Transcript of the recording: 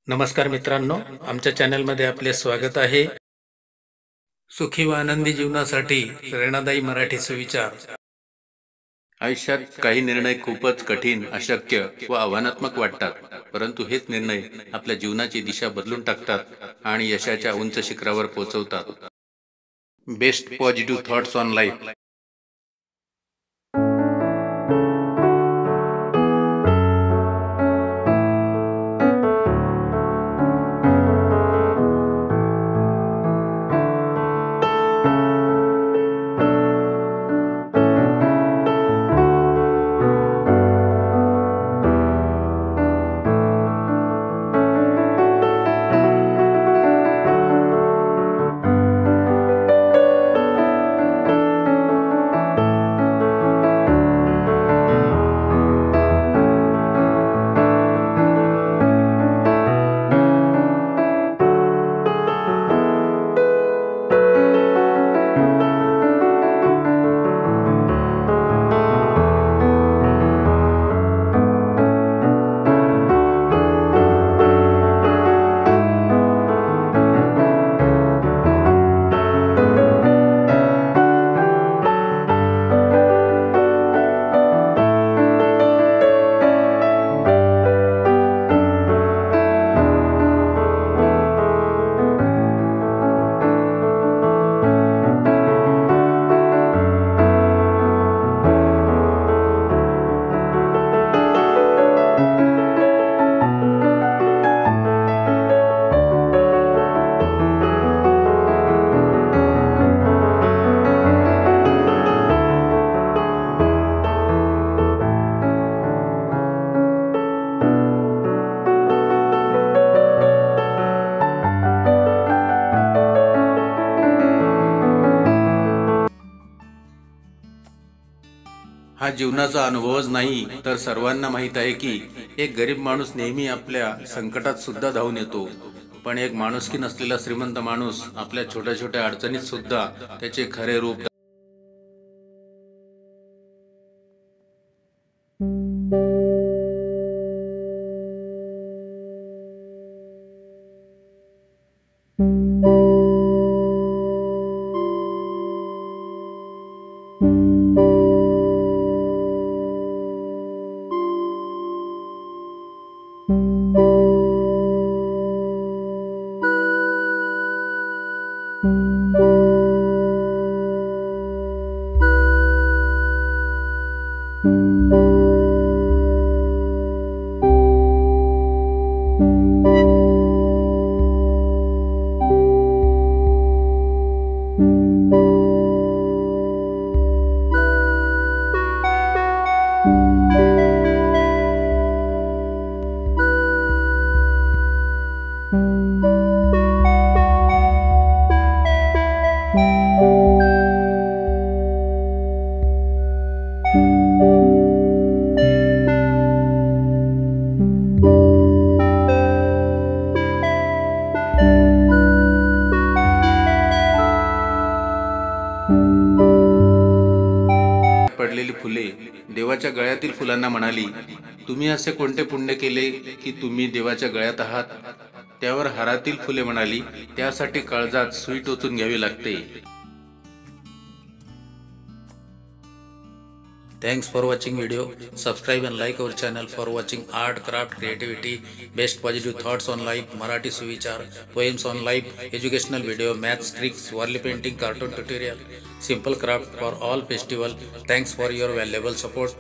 नमस्कार मित्रांनो, आमच्या चॅनलमध्ये आपले स्वागत आहे. सुखी व आनंदी जीवनासाठी प्रेरणादायी मराठी सुविचार. आयुष्यात काही निर्णय खूपच कठीण, अशक्य व आव्हानात्मक वाटतात, परंतु हेच निर्णय आपल्या जीवनाची दिशा बदलून टाकतात आणि यशाच्या उंच शिखरावर पोहोचवतात. Best positive thoughts on life. हा जीवनाचा अनुभवच नाही तर सर्वांना माहीत आहे की एक गरीब माणूस नेहमी आपल्या संकटात सुद्धा धावून येतो, पण एक माणुसकी नसलेला श्रीमंत माणूस आपल्या छोट्या छोट्या अडचणीत सुद्धा त्याचे खरे रूप पडलेली फुले देवाच्या गळ्यातील फुलांना म्हणाली, तुम्ही असे कोणते पुण्य केले की तुम्ही देवाच्या गळ्यात आहात? त्यावर हारातील फुले म्हणाली, त्यासाठी काळजात सुई टोचून घ्यावी लागते. Thanks for watching video. Subscribe and like our channel for watching art, craft, creativity, best positive thoughts on life, Marathi Suvichar, poems on life, educational video, maths tricks, warli painting, cartoon tutorial, simple craft for all festival. Thanks for your valuable support.